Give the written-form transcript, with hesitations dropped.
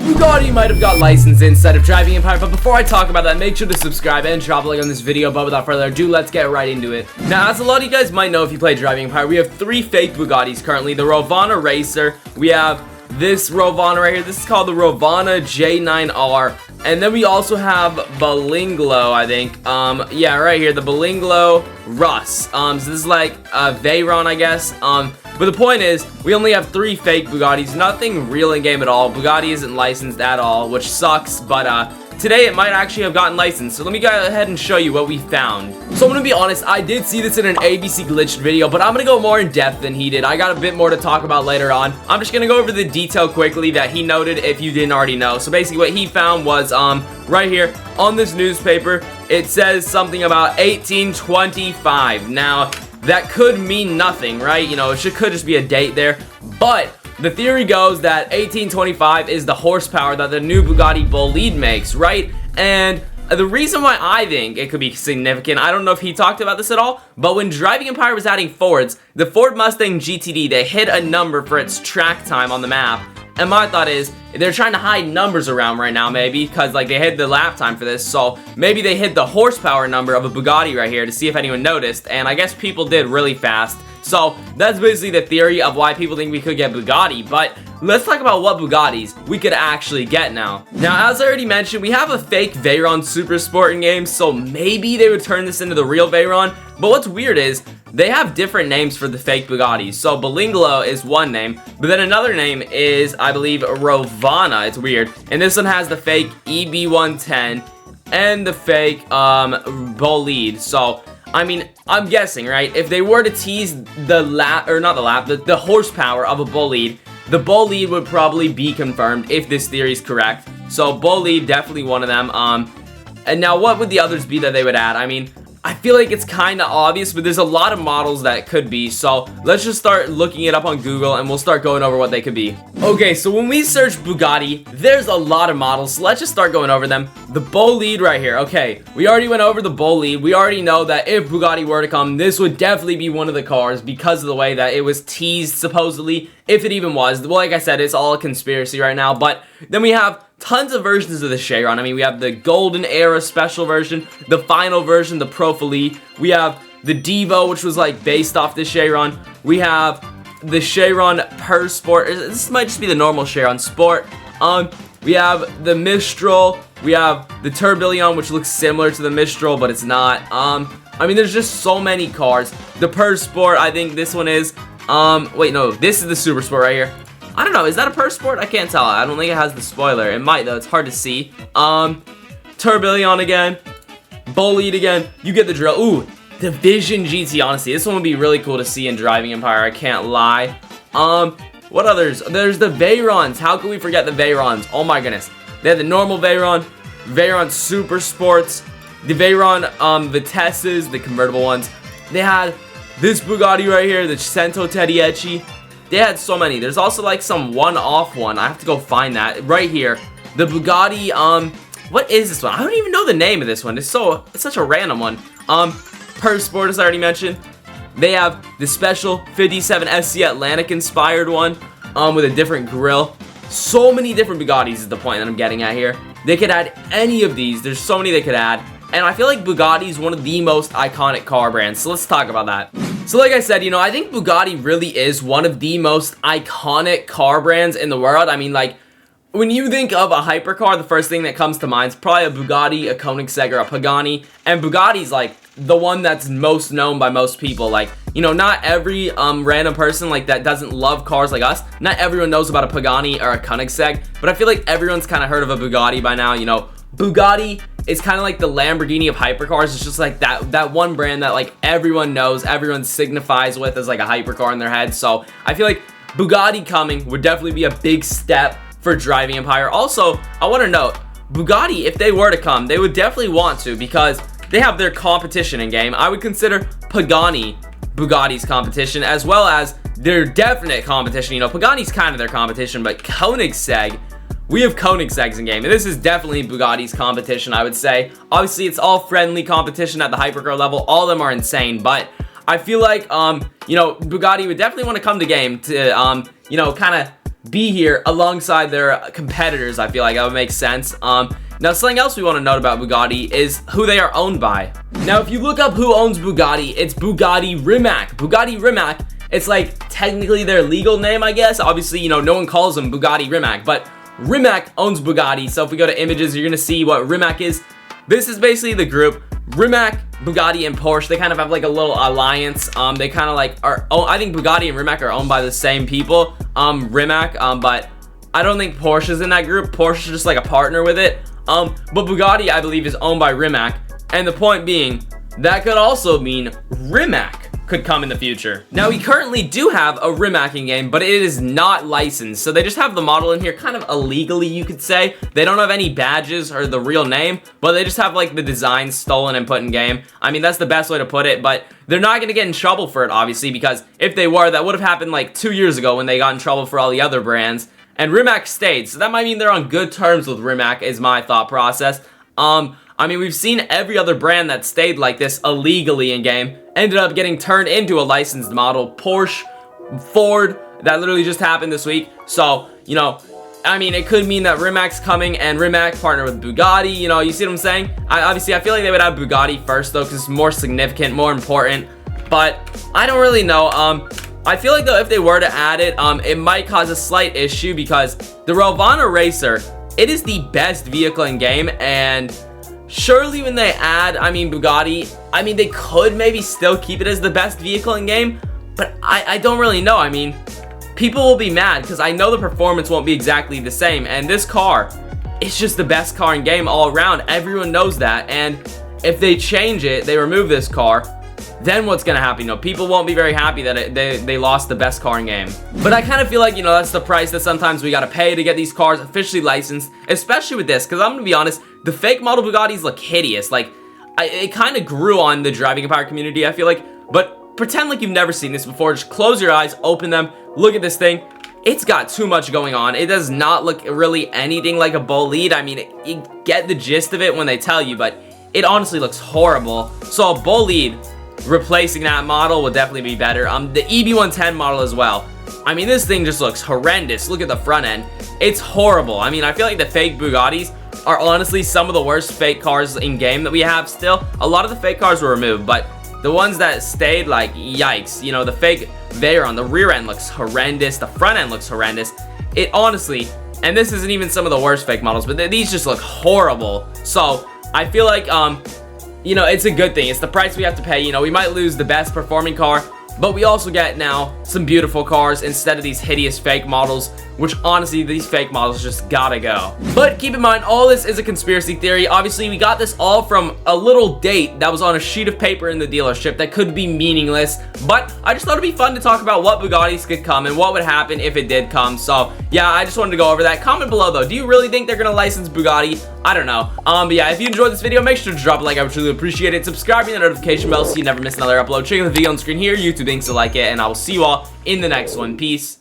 Bugatti might have got licensed instead of Driving Empire, but before I talk about that, make sure to subscribe and drop a like on this video. But without further ado, let's get right into it. Now, as a lot of you guys might know if you play Driving Empire, we have 3 fake Bugattis currently. The Rovana Racer, we have this Rovana right here. This is called the Rovana J9R. And then we also have Balinglo, I think. Yeah, right here, the Balinglo Russ. So this is like a Veyron, I guess. But the point is, we only have 3 fake Bugattis. Nothing real in game at all. Bugatti isn't licensed at all, which sucks. But today it might actually have gotten licensed. So let me go ahead and show you what we found. So I'm gonna be honest, I did see this in an ABC glitched video, but I'm gonna go more in depth than he did. I got a bit more to talk about later on. I'm just gonna go over the detail quickly that he noted if you didn't already know. So basically what he found was right here on this newspaper, it says something about 1825. Now that could mean nothing, right? You know, it could just be a date there, but the theory goes that 1825 is the horsepower that the new Bugatti Bolide makes, right? And the reason why I think it could be significant, I don't know if he talked about this at all, but when Driving Empire was adding Fords, the Ford Mustang GTD, they hit a number for its track time on the map. And my thought is, they're trying to hide numbers around right now, maybe, because like they hid the lap time for this, so maybe they hid the horsepower number of a Bugatti right here to see if anyone noticed, and I guess people did really fast. So that's basically the theory of why people think we could get Bugatti, but let's talk about what Bugattis we could actually get now. Now, as I already mentioned, we have a fake Veyron Super Sport in game, so maybe they would turn this into the real Veyron, but what's weird is, they have different names for the fake Bugattis. So Balinglo is one name, but then another name is, I believe, Rovana. It's weird. And this one has the fake EB110 and the fake Bolide. So, I mean, I'm guessing, right? If they were to tease the horsepower of a Bolide, the Bolide would probably be confirmed if this theory is correct. So Bolide, definitely one of them. And now what would the others be that they would add? I mean, I feel like it's kind of obvious, but there's a lot of models that it could be, so let's just start looking it up on Google and we'll start going over what they could be. Okay, so when we search Bugatti, there's a lot of models, so let's just start going over them. The Bolide right here. Okay, we already went over the Bolide. We already know that if Bugatti were to come, this would definitely be one of the cars because of the way that it was teased, supposedly, if it even was. Well, like I said, it's all a conspiracy right now, but then we have tons of versions of the Chiron. I mean, we have the Golden Era Special version, the final version, the Profili. We have the Devo, which was like based off the Chiron. We have the Chiron Per Sport. This might just be the normal Chiron Sport. We have the Mistral. We have the Tourbillon, which looks similar to the Mistral, but it's not. I mean, there's just so many cars. The Per Sport, I think this one is. Wait, no, this is the Super Sport right here. I don't know, is that a Per Sport? I can't tell. I don't think it has the spoiler. It might though, it's hard to see. Tourbillon again. Bolide again. You get the drill. Ooh, Division GT, honestly. This one would be really cool to see in Driving Empire, I can't lie. What others? There's the Veyrons. How can we forget the Veyrons? Oh my goodness. They had the normal Veyron, Veyron Super Sports, the Veyron Vitesses, the convertible ones. They had this Bugatti right here, the Cento Tedieci. They had so many. There's also like some one-off one. I have to go find that right here. The Bugatti, what is this one? I don't even know the name of this one. It's such a random one. Per Sport, as I already mentioned. They have the special 57 SC Atlantic inspired one, with a different grille. So many different Bugattis is the point that I'm getting at here. They could add any of these. There's so many they could add. And I feel like Bugatti is one of the most iconic car brands. So let's talk about that. So like I said, you know, I think Bugatti really is one of the most iconic car brands in the world. I mean, like, when you think of a hypercar, the first thing that comes to mind is probably a Bugatti, a Koenigsegg, or a Pagani. And Bugatti's like the one that's most known by most people. Like, you know, not every random person like that doesn't love cars like us. Not everyone knows about a Pagani or a Koenigsegg, but I feel like everyone's kind of heard of a Bugatti by now. You know, Bugatti is kind of like the Lamborghini of hypercars. It's just like that one brand that like everyone knows, everyone signifies with as like a hypercar in their head. So I feel like Bugatti coming would definitely be a big step for Driving Empire. Also, I want to note, Bugatti, if they were to come, they would definitely want to because they have their competition in game. I would consider Pagani Bugatti's competition as well as their definite competition. You know, Pagani's kind of their competition, but Koenigsegg, we have Koenigsegg's in game, and this is definitely Bugatti's competition, I would say. Obviously, it's all friendly competition at the hypercar level. All of them are insane, but I feel like, you know, Bugatti would definitely want to come to game to, you know, kind of be here alongside their competitors. I feel like that would make sense. Now, something else we want to note about Bugatti is who they are owned by. Now, if you look up who owns Bugatti, it's Bugatti Rimac. Bugatti Rimac, it's like technically their legal name, I guess. Obviously, you know, no one calls them Bugatti Rimac, but Rimac owns Bugatti. So if we go to images, you're going to see what Rimac is. This is basically the group. Rimac, Bugatti, and Porsche, they kind of have like a little alliance. They kind of like are, I think Bugatti and Rimac are owned by the same people. Rimac, but I don't think Porsche's in that group. Porsche's just like a partner with it. But Bugatti, I believe, is owned by Rimac. And the point being, that could also mean Rimac could come in the future. Now, we currently do have a Rimac in game, but it is not licensed. So they just have the model in here kind of illegally, you could say. They don't have any badges or the real name, but they just have like the design stolen and put in game. I mean, that's the best way to put it, but they're not going to get in trouble for it, obviously, because if they were, that would have happened like 2 years ago when they got in trouble for all the other brands. And Rimac stayed, so that might mean they're on good terms with Rimac, is my thought process. I mean, we've seen every other brand that stayed like this illegally in game ended up getting turned into a licensed model. Porsche, Ford, that literally just happened this week. So, you know, I mean, it could mean that Rimac's coming and Rimac partner with Bugatti. You know, you see what I'm saying? Obviously, I feel like they would have Bugatti first, though, because it's more significant, more important. But I don't really know. I feel like, though, if they were to add it, it might cause a slight issue because the Rovana Racer, it is the best vehicle in game, and surely when they add, I mean, Bugatti, I mean, they could maybe still keep it as the best vehicle in game, but I don't really know. I mean, people will be mad because I know the performance won't be exactly the same, and this car, it's just the best car in game all around. Everyone knows that, and if they change it, they remove this car, then what's gonna happen? You know, people won't be very happy that they lost the best car in game. But I kind of feel like, you know, that's the price that sometimes we gotta pay to get these cars officially licensed, especially with this, because I'm gonna be honest, the fake model Bugattis look hideous. Like, it kind of grew on the driving empire community, I feel like, but pretend like you've never seen this before. Just close your eyes, open them, look at this thing. It's got too much going on. It does not look really anything like a Bolide. I mean, you get the gist of it when they tell you, but it honestly looks horrible. So a Bolide replacing that model would definitely be better. The EB110 model as well. I mean, this thing just looks horrendous. Look at the front end. It's horrible. I mean, I feel like the fake Bugattis are honestly some of the worst fake cars in game that we have still. A lot of the fake cars were removed, but the ones that stayed, like, yikes. You know, the fake Veyron, the rear end looks horrendous. The front end looks horrendous. It honestly, and this isn't even some of the worst fake models, but these just look horrible. So I feel like, you know, it's a good thing. It's the price we have to pay. You know, we might lose the best performing car, but we also get now some beautiful cars instead of these hideous fake models, which honestly, these fake models just gotta go. But keep in mind, all this is a conspiracy theory. Obviously, we got this all from a little date that was on a sheet of paper in the dealership that could be meaningless, but I just thought it'd be fun to talk about what Bugattis could come and what would happen if it did come. So yeah, I just wanted to go over that. Comment below though, do you really think they're gonna license Bugatti? I don't know. But yeah, if you enjoyed this video, make sure to drop a like. I would truly appreciate it. Subscribe and the notification bell so you never miss another upload. Check out the video on screen here. YouTube thinks to like it, and I will see you all in the next one. Peace.